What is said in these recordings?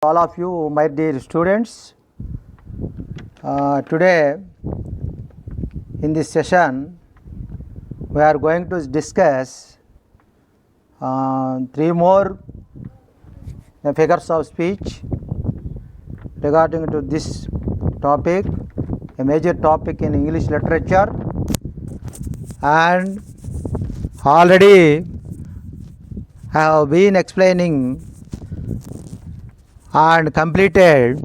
All of you, my dear students, today in this session we are going to discuss three more figures of speech regarding to this topic, a major topic in English literature, and already I have been explaining and completed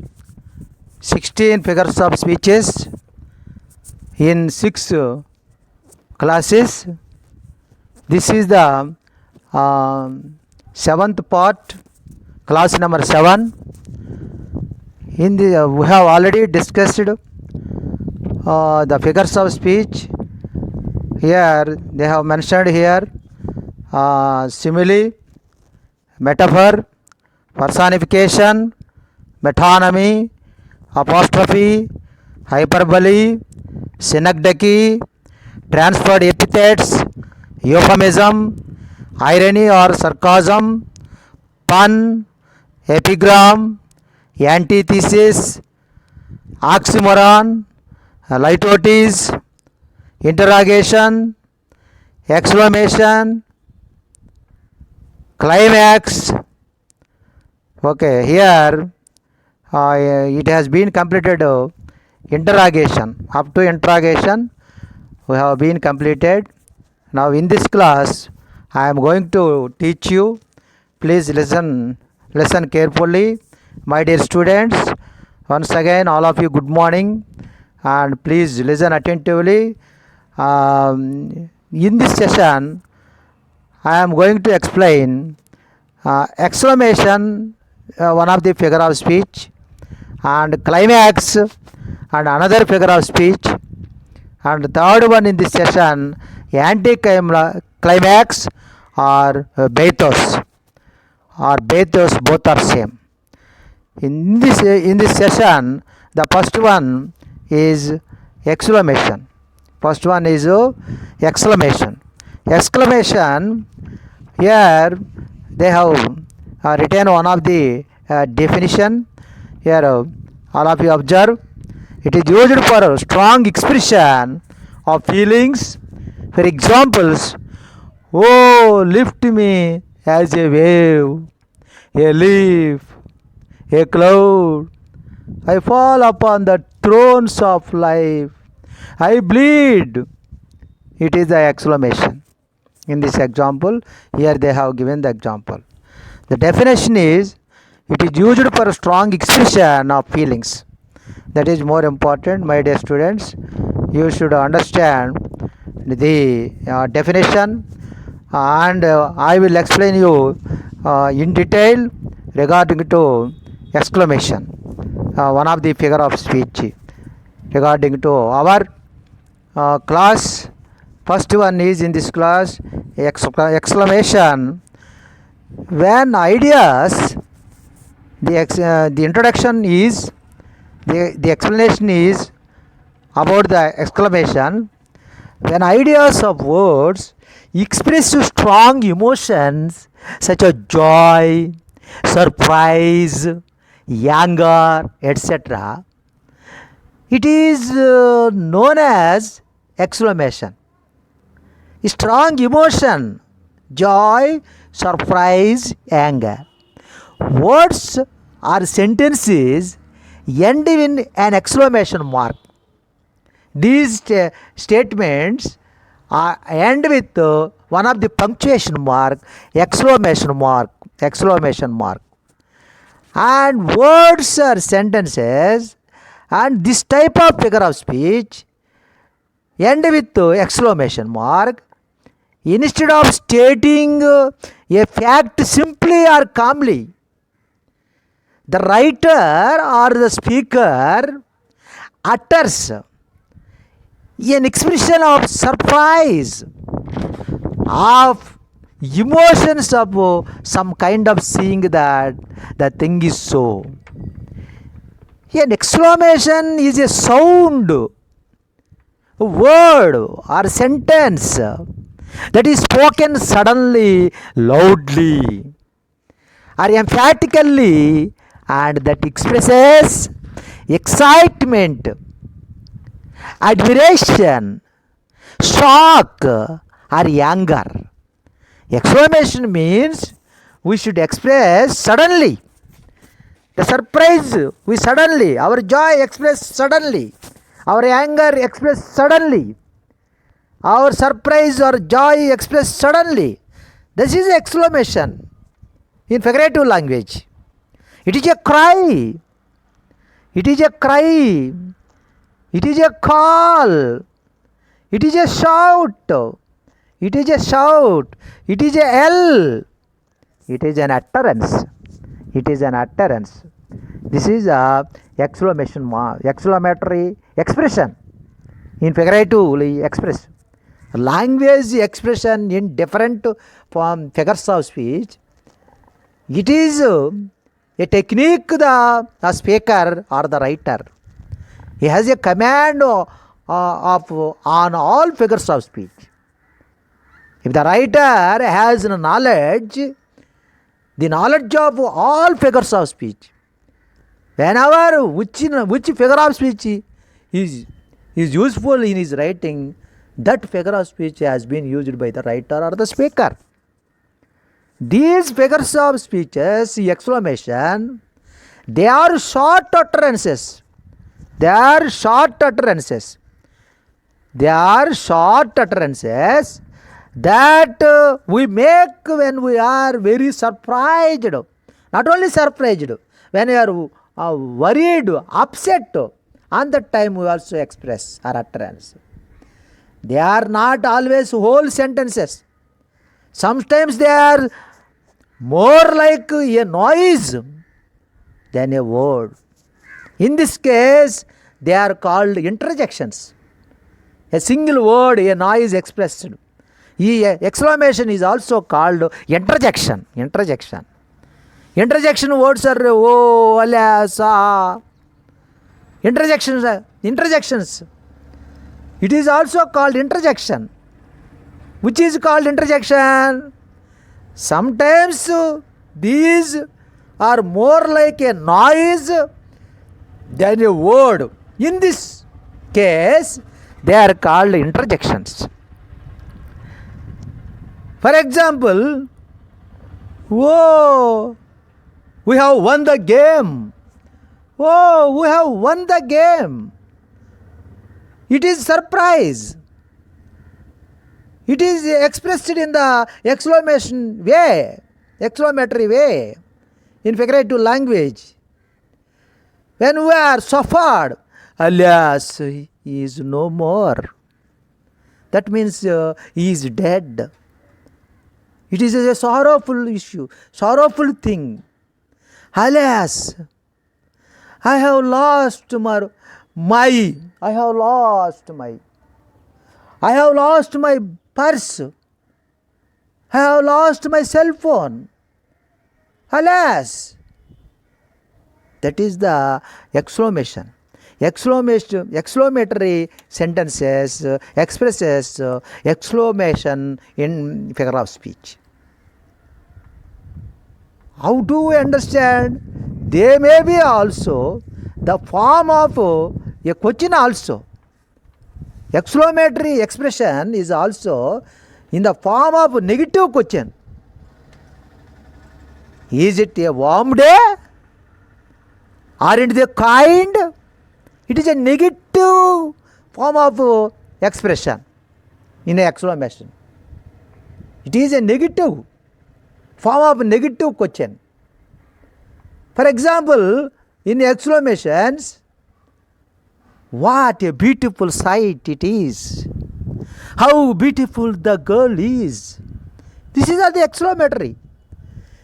16 figures of speeches in 6 classes. This is the 7th part, class number 7. In the we have already discussed the figures of speech. Here they have mentioned here simile, metaphor, personification, metonymy, apostrophe, hyperbole, synecdoche, transferred epithets, euphemism, irony or sarcasm, pun, epigram, antithesis, oxymoron, litotes, interrogation, exclamation, climax. Okay, here it has been completed interrogation. Up to interrogation we have been completed. Now in this class I am going to teach you. Please listen carefully, my dear students. Once again, all of you, good morning, and please listen attentively. In this session I am going to explain exclamation, one of the figure of speech, and climax, and another figure of speech, and the third one in this session, anti-climax or bathos. Both are same. In this session, the first one is exclamation. Exclamation. Here they have written one of the definition. Here all of you observe. It is used for strong expression of feelings. For examples, oh, lift me as a wave, a leaf, a cloud. I fall upon the thrones of life. I bleed. It is the exclamation. In this example, here they have given the example. The definition is, it is used for strong expression of feelings. That is more important, my dear students. You should understand the definition, and I will explain you in detail regarding to exclamation, one of the figure of speech regarding to our class. First one is in this class exclamation. When ideas, the introduction is, the explanation is about the exclamation. When ideas of words express strong emotions such as joy, surprise, anger, etc., it is known as exclamation. Strong emotion, joy, surprise, anger. Words or sentences end in an exclamation mark. These statements end with one of the punctuation mark, exclamation mark. And words or sentences and this type of figure of speech end with exclamation mark. Instead of stating a fact simply or calmly, the writer or the speaker utters an expression of surprise, of emotions, of some kind of seeing that the thing is so. An exclamation is a sound, a word or sentence that is spoken suddenly, loudly, or emphatically and that expresses excitement, admiration, shock, or anger. Exclamation means we should express suddenly. The surprise, we suddenly, our joy express suddenly, our anger express suddenly, our surprise or joy express suddenly. This is exclamation in figurative language. It is a cry. It is a cry. It is a call. It is a shout. It is a shout. It is a yell. It is an utterance. It is an utterance. This is a exclamatory expression in figuratively express. Language expression in different figures of speech. It is a technique the speaker or the writer. He has a command on all figures of speech. If the writer has knowledge, the knowledge of all figures of speech, whenever which figure of speech is useful in his writing, that figure of speech has been used by the writer or the speaker. These figures of speeches, exclamation, they are short utterances. They are short utterances. They are short utterances that we make when we are very surprised. Not only surprised, when we are worried, upset, on that time we also express our utterance. They are not always whole sentences. Sometimes they are more like a noise than a word. In this case, they are called interjections. A single word, a noise expressed. Exclamation is also called interjection. Interjection words are oh, alas, ah. Interjections. It is also called interjection. Which is called interjection? Sometimes these are more like a noise than a word. In this case, they are called interjections. For example, oh, we have won the game. Oh, we have won the game. It is surprise. It is expressed in the exclamatory way, in figurative language. When we are suffered, alas, he is no more. That means he is dead. It is a sorrowful issue, sorrowful thing. Alas, I have lost my purse. I have lost my cell phone. Alas, that is the exclamation. Exclamatory sentences expresses exclamation in figure of speech. How do we understand? They may be also the form of a question also. Exclamatory expression is also in the form of negative question. Is it a warm day? Are it the kind? It is a negative form of expression in an exclamation. It is a negative form of negative question. For example, in exclamations, what a beautiful sight it is. How beautiful the girl is. This is the exclamatory.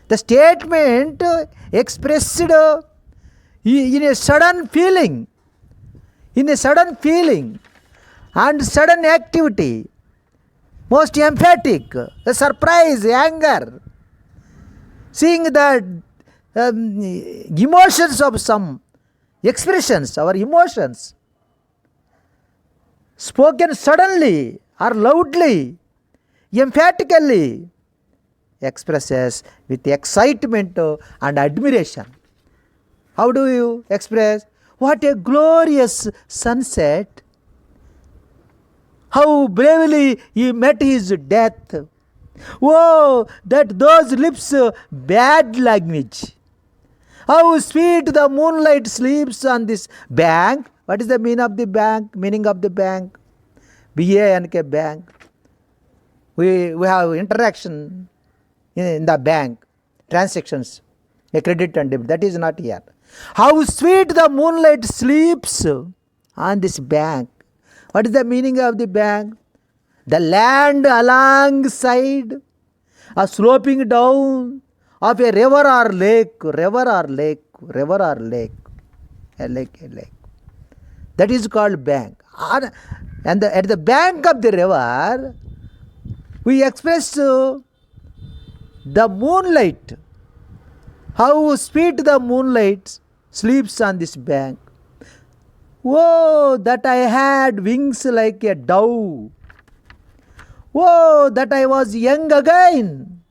The statement expressed in a sudden feeling, and sudden activity, most emphatic, the surprise, anger, seeing the emotions of some expressions, our emotions, spoken suddenly or loudly, emphatically, expresses with excitement and admiration. How do you express? What a glorious sunset. How bravely he met his death. Oh, that those lips bad language. How sweet the moonlight sleeps on this bank. What is the meaning of the bank? Meaning of the bank? BANK bank. We have interaction in the bank, transactions, a credit and debit. That is not here. How sweet the moonlight sleeps on this bank. What is the meaning of the bank? The land alongside, a sloping down of a river or lake, a lake. That is called bank. And at the bank of the river, we express the moonlight. How sweet the moonlight sleeps on this bank. Oh, that I had wings like a dove. Oh, that I was young again.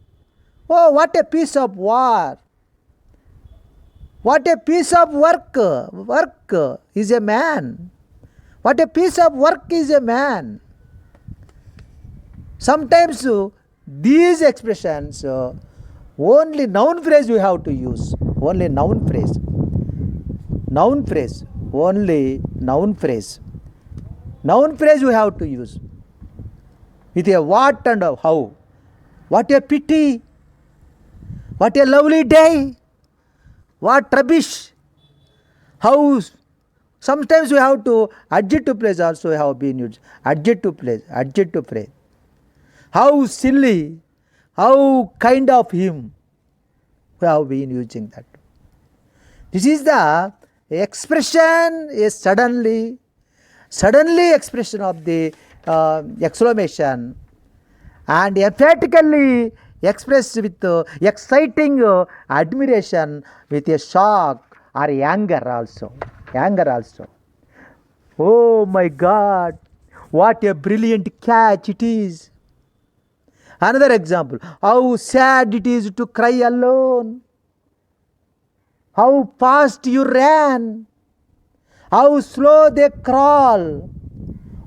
Oh, what a piece of war. What a piece of work. Work is a man. What a piece of work is a man. Sometimes these expressions, only noun phrase we have to use. Only noun phrase. Noun phrase. Only noun phrase. Noun phrase we have to use. With a what and a how. What a pity. What a lovely day. What rubbish. How. Sometimes we have to adjective phrase also have been used. Adjective phrase. Adjective phrase. How silly. How kind of him. We have been using that. This is the expression is suddenly expression of the exclamation and emphatically expressed with exciting admiration with a shock or anger also. Oh my God, what a brilliant catch it is. Another example, how sad it is to cry alone. How fast you ran. How slow they crawl.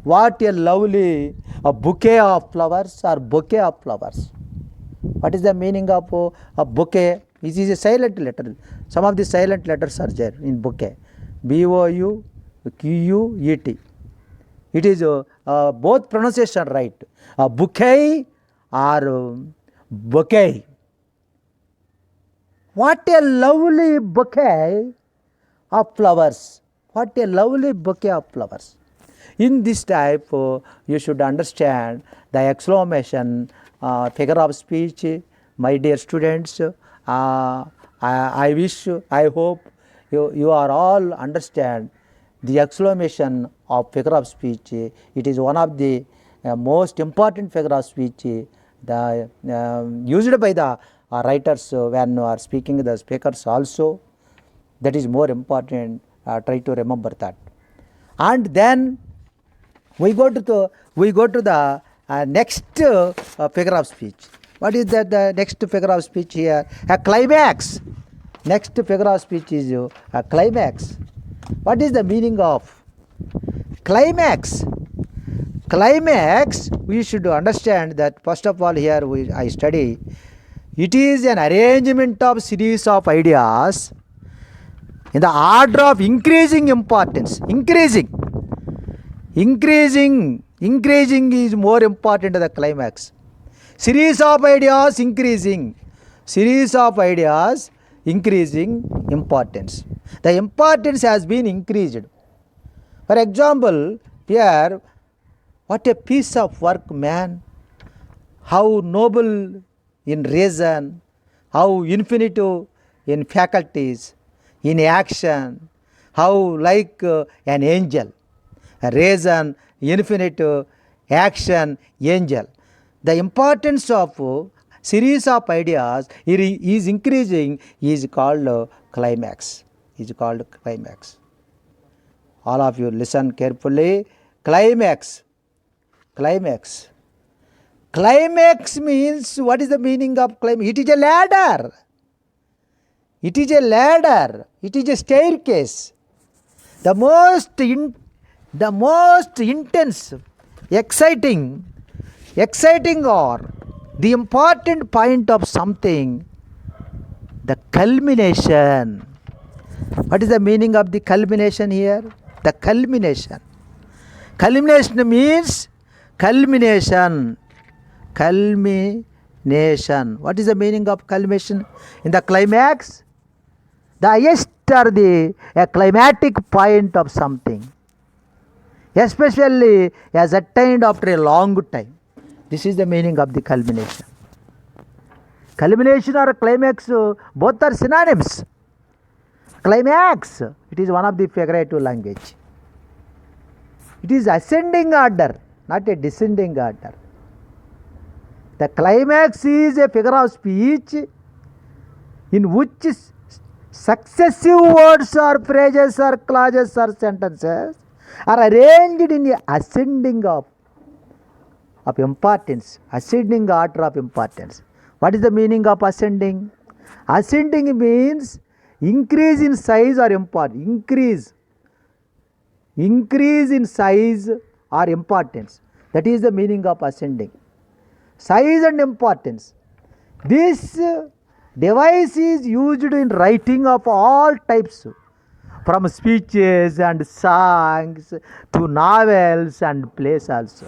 What a lovely bouquet of flowers or bouquet of flowers. What is the meaning of a bouquet? It is a silent letter. Some of the silent letters are there in bouquet. BOUQUET. It is both pronunciation right. A bouquet or bouquet. What a lovely bouquet of flowers. What a lovely bouquet of flowers. In this type, you should understand the exclamation, figure of speech. My dear students, I wish, I hope you are all understand the exclamation of figure of speech. It is one of the most important figure of speech used by the writers when are speaking the speakers also. That is more important. Try to remember that. And then we go to the next figure of speech. What is that? The next figure of speech here? A climax. Next figure of speech is a climax. What is the meaning of climax? Climax, we should understand that first of all here I study. It is an arrangement of series of ideas in the order of increasing importance. Increasing is more important than the climax. Series of ideas increasing importance. The importance has been increased. For example, here, what a piece of work, man. How noble in reason, how infinitive in faculties, in action, how like an angel. Reason, infinitive, action, angel. The importance of series of ideas is increasing is called climax. All of you listen carefully. Climax means, what is the meaning of climax? It is a ladder. It is a ladder. It is a staircase. The most intense, exciting or the important point of something, the culmination. What is the meaning of the culmination here? The culmination. Culmination means culmination. Culmination. What is the meaning of culmination? In the climax, the highest or a climatic point of something, especially as attained after a long time. This is the meaning of the culmination. Culmination or climax, both are synonyms. Climax, it is one of the figurative language. It is ascending order, not a descending order. The climax is a figure of speech in which successive words or phrases or clauses or sentences are arranged in a ascending of importance, ascending order of importance. What is the meaning of ascending? Ascending means increase in size or importance. Increase in size or importance. That is the meaning of ascending. Size and importance. This device is used in writing of all types, from speeches and songs to novels and plays also.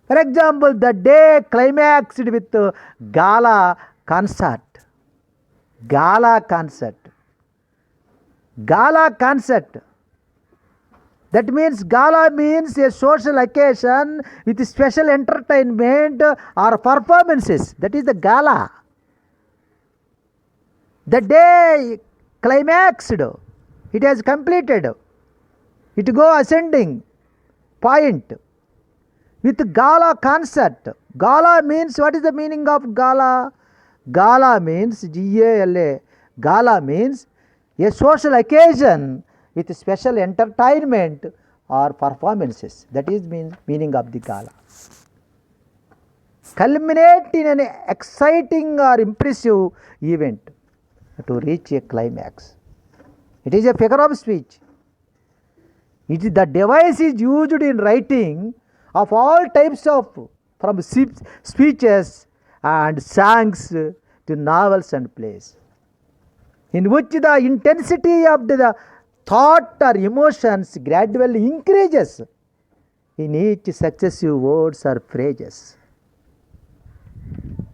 For example, the day climaxed with gala concert. Gala concert. Gala concert. That means gala means a social occasion with special entertainment or performances. That is the gala. The day climaxed, it has completed. It go ascending point with gala concert. Gala means, what is the meaning of gala? Gala means G-A-L-A. Gala means a social occasion with special entertainment or performances. That is meaning of the gala. Culminate in an exciting or impressive event to reach a climax. It is a figure of speech. The device is used in writing of all types of, from speeches and songs to novels and plays, in which the intensity of the thought or emotions gradually increases in each successive words or phrases.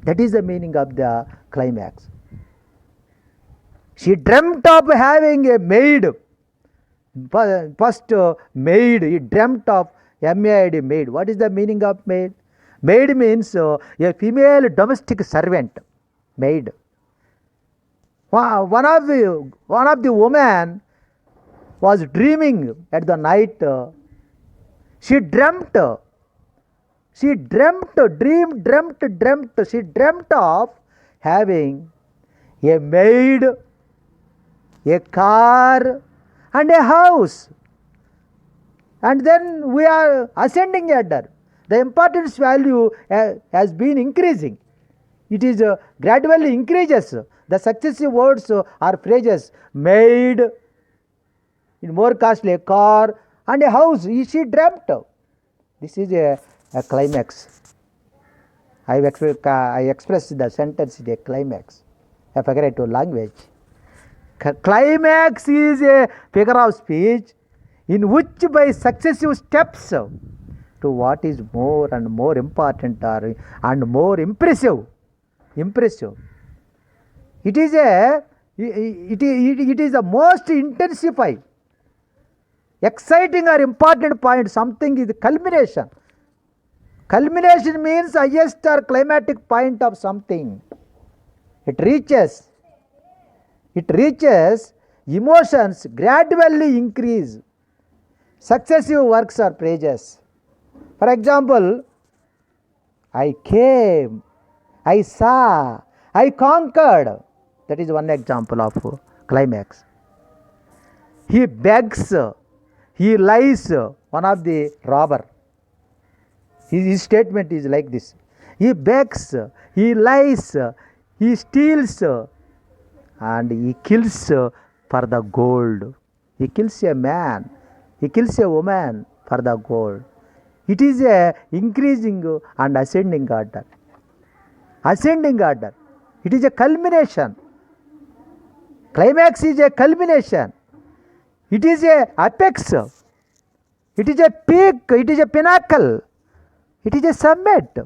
That is the meaning of the climax. She dreamt of having a maid. First maid, he dreamt of M-A-I-D, maid. What is the meaning of maid? Maid means a female domestic servant. Maid. One of the women was dreaming at the night. She dreamt of having a maid, a car, and a house. And then we are ascending ladder. The importance value has been increasing. It is gradually increases. The successive words or phrases, maid, in more costly, a car, and a house. She dreamt. This is a climax. I expressed the sentence in a climax, a figurative language. Climax is a figure of speech in which by successive steps to what is more and more important and more impressive. It is the most intensified, exciting or important point. Something is the culmination. Culmination means highest or climatic point of something. It reaches emotions gradually increase. Successive works or phrases. For example, I came, I saw, I conquered. That is one example of climax. He begs, he lies, one of the robber. His statement is like this. He begs, he lies, He steals and he kills for the gold. He kills a man. He kills a woman for the gold. It is a increasing and ascending order. Ascending order. It is a culmination. Climax is a culmination. It is a apex. It is a peak. It is a pinnacle. It is a summit.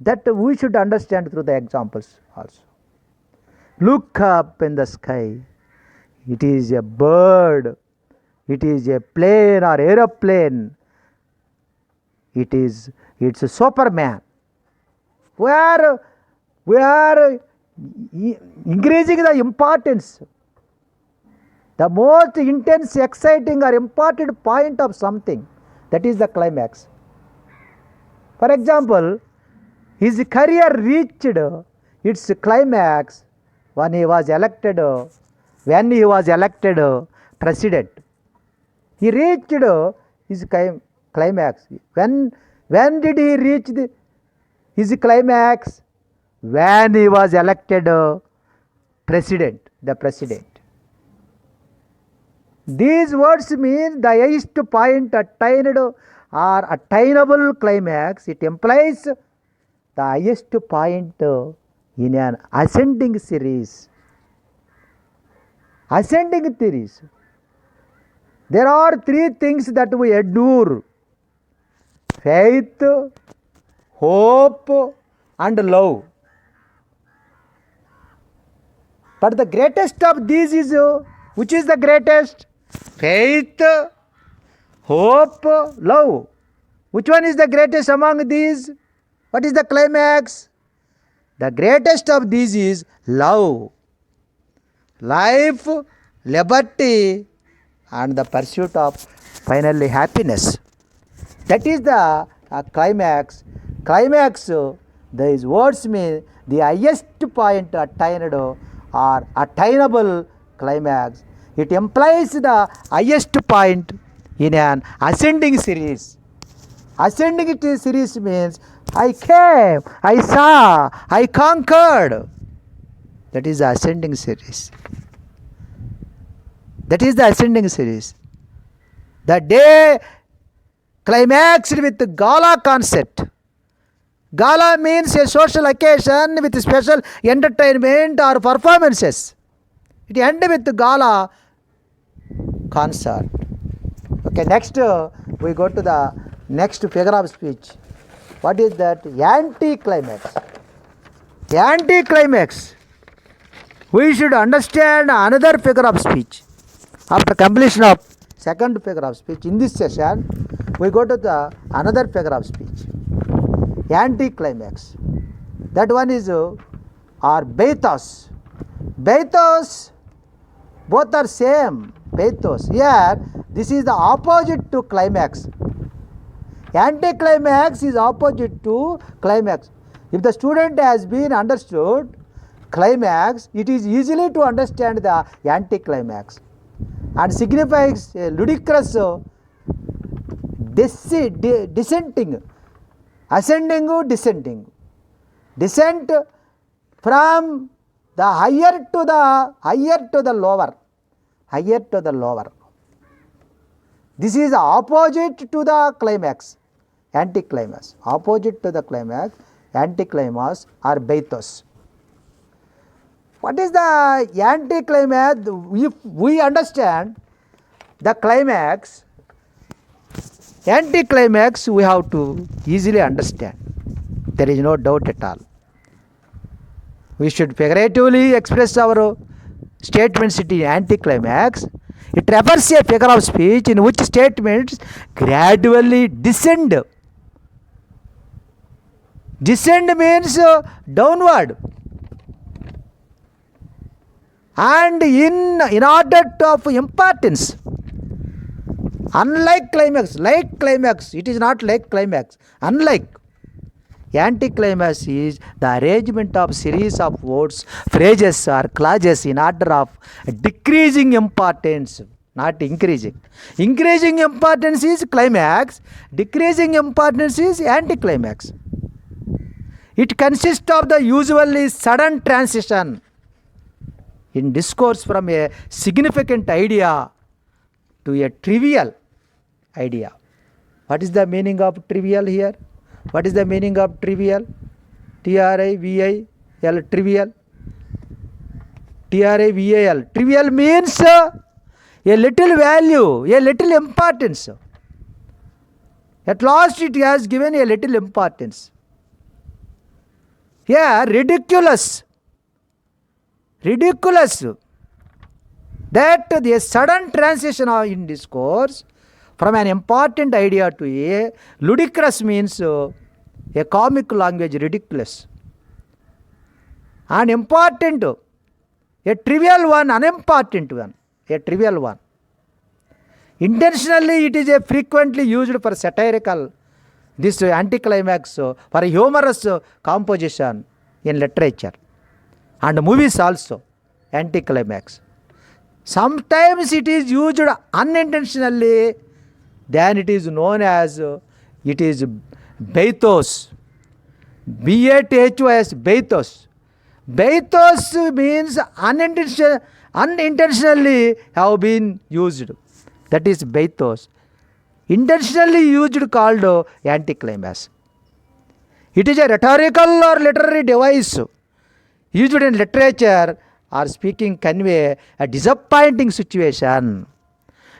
That we should understand through the examples also. Look up in the sky. It is a bird. It is a plane or aeroplane. It's a Superman. We are increasing the importance. The most intense, exciting or important point of something. That is the climax. For example, his career reached its climax when he was elected president. He reached his climax. When did he reach his climax? When he was elected president, the president. These words mean the highest point attained or attainable climax. It implies the highest point in an ascending series. Ascending series. There are three things that we endure: faith, hope, and love. But the greatest of these is, which is the greatest? Faith, hope, love. Which one is the greatest among these? What is the climax? The greatest of these is love. Life, liberty, and the pursuit of finally happiness. That is the climax. Climax, these words mean the highest point attained or attainable climax. It implies the highest point in an ascending series. Ascending series means I came, I saw, I conquered. That is the ascending series. That is the ascending series. The day climaxed with the gala concept. Gala means a social occasion with special entertainment or performances. It ended with the gala concert. Okay, next we go to the next figure of speech. What is that? Anticlimax. Anticlimax. We should understand another figure of speech. After completion of second figure of speech in this session, we go to the another figure of speech. Anticlimax. That one is or bathos. Bathos, both are same. Bathos. Here, this is the opposite to climax. Anticlimax is opposite to climax. If the student has been understood climax, it is easily to understand the anticlimax, and signifies a ludicrous dissenting, ascending, descending, descent from the higher to the lower, higher to the lower. This is opposite to the climax, anticlimax. Opposite to the climax, anticlimax or bathos. What is the anticlimax? If we understand the climax, anticlimax we have to easily understand. There is no doubt at all. We should figuratively express our statements in anticlimax. It refers to a figure of speech in which statements gradually descend. Descend means downward. And in order of importance. Unlike climax, like climax, it is not like climax. Unlike, anticlimax is the arrangement of series of words, phrases or clauses in order of decreasing importance, not increasing. Increasing importance is climax, decreasing importance is anticlimax. It consists of the usually sudden transition in discourse from a significant idea to a trivial idea. What is the meaning of trivial here? What is the meaning of trivial? T-R-I-V-I-L, trivial. T-R-I-V-A-L. Trivial means a little value, a little importance. At last it has given a little importance. Here, ridiculous. Ridiculous. That the sudden transition in discourse from an important idea to a ludicrous means a comic language, ridiculous. And important, a trivial one, unimportant one, a trivial one. Intentionally, it is a frequently used for satirical, this anticlimax, for humorous composition in literature and movies also, anticlimax. Sometimes it is used unintentionally, then it is known as, it is bathos, B-A-T-H-O-S, bathos. Bathos means unintentionally have been used. That is bathos. Intentionally used called anticlimax. It is a rhetorical or literary device used in literature or speaking convey a disappointing situation.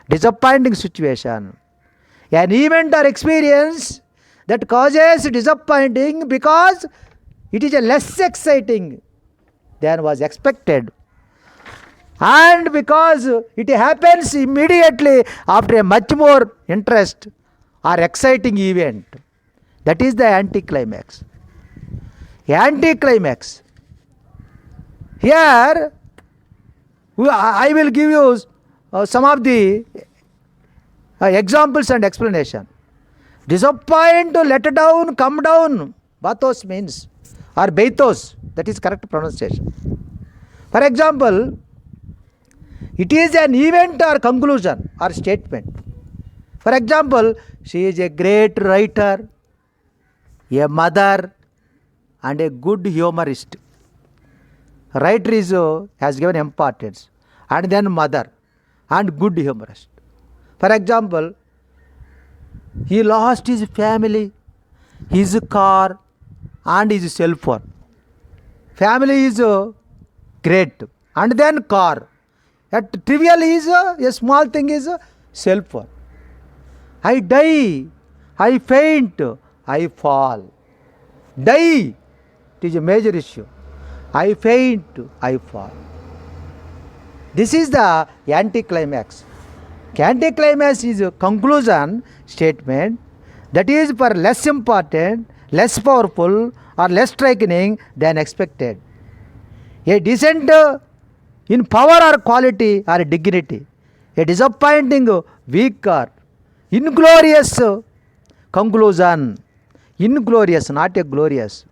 Disappointing situation. An event or experience that causes disappointing because it is a less exciting than was expected. And because it happens immediately after a much more interest or exciting event. That is the anticlimax. Anticlimax. Here, I will give you some of the examples and explanation. Disappoint, let down, come down. Bathos means, or bathos. That is correct pronunciation. For example, it is an event or conclusion or statement. For example, she is a great writer, a mother, and a good humorist. Writer is, has given importance, and then mother, and good humorist. For example, he lost his family, his car, and his cell phone. Family is great, and then car. At trivial is a small thing is cell phone. I die, I faint, I fall. Die, it is a major issue. I faint, I fall. This is the anticlimax. Anticlimax is a conclusion statement that is for less important, less powerful, or less striking than expected. A descent in power or quality or dignity. A disappointing, weak or inglorious conclusion. Inglorious, not a glorious.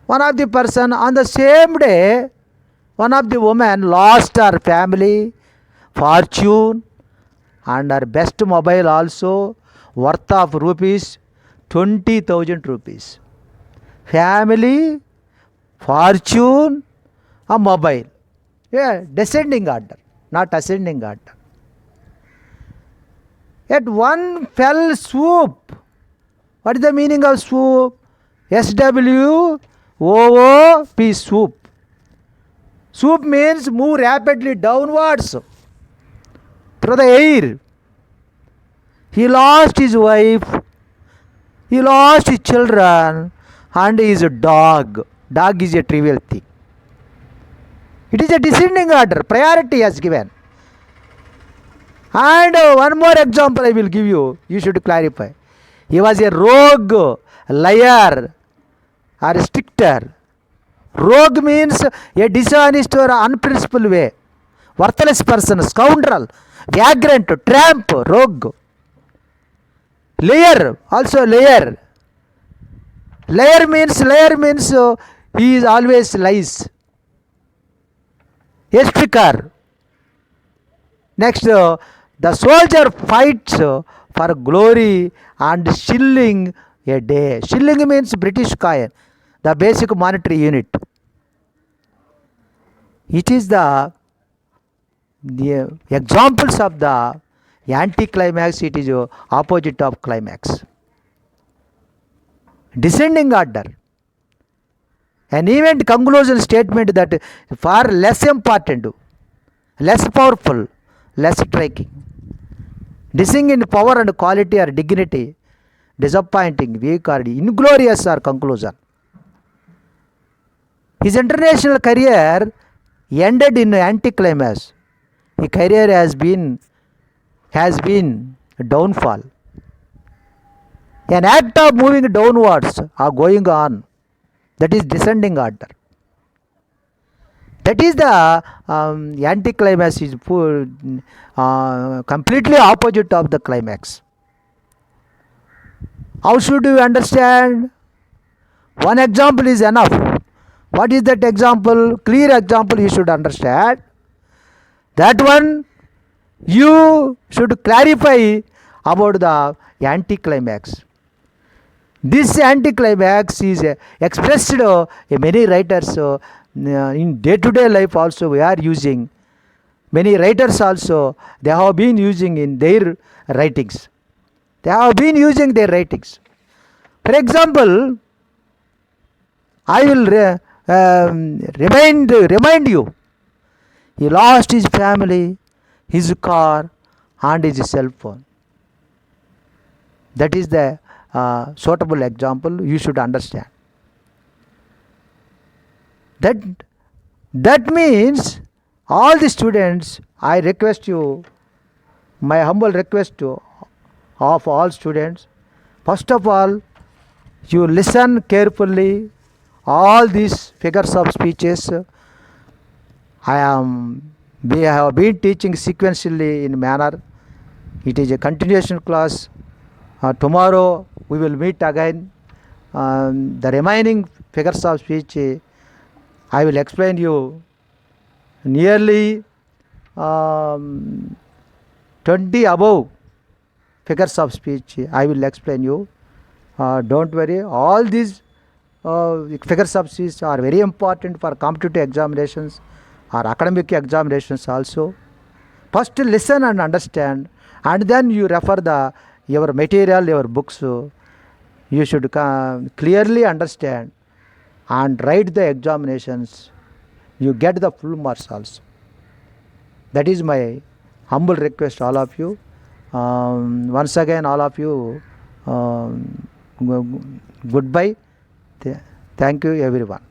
One of the person on the same day, one of the women lost her family, fortune, and her best mobile also, worth of rupees 20,000 rupees. Family, fortune, a mobile. Yeah, descending order, not ascending order. At one fell swoop. What is the meaning of swoop? S-W-O-O-P, swoop. Swoop means move rapidly downwards through the air. He lost his wife, he lost his children, and his dog. Dog is a trivial thing. It is a descending order, priority has given. And one more example I will give you, you should clarify. He was a rogue, liar, or stricter. Rogue means a dishonest or unprincipled way. Worthless person, scoundrel, vagrant, tramp, rogue. Liar, also liar. Liar means he is always lies. Extricar. Next, the soldier fights for glory and shilling a day. Shilling means British coin, the basic monetary unit. It is the examples of the anticlimax. It is opposite of climax. Descending order. An event conclusion statement that far less important, less powerful, less striking. Descending in power and quality or dignity, disappointing, weak or inglorious or conclusion. His international career ended in anticlimax. His career has been downfall. An act of moving downwards or going on, that is descending order. That is the anticlimax is completely opposite of the climax. How should you understand? One example is enough. What is that example? Clear example you should understand. That one you should clarify about the anticlimax. This anticlimax is expressed many writers in day-to-day life also we are using. Many writers also they have been using in their writings. For example, I will remind you. He lost his family, his car, and his cell phone. That is the suitable example you should understand. That means all the students, I request you, my humble request of all students, first of all, you listen carefully all these figures of speeches. We have been teaching sequentially in manner. It is a continuation class. Tomorrow we will meet again. The remaining figures of speech I will explain you nearly 20 above figures of speech I will explain you. Don't worry, all these figures of speech are very important for competitive examinations or academic examinations also. First listen and understand, and then you refer your material, your books. You should clearly understand and write the examinations. You get the full marks also. That is my humble request all of you. Once again all of you goodbye. Thank you everyone.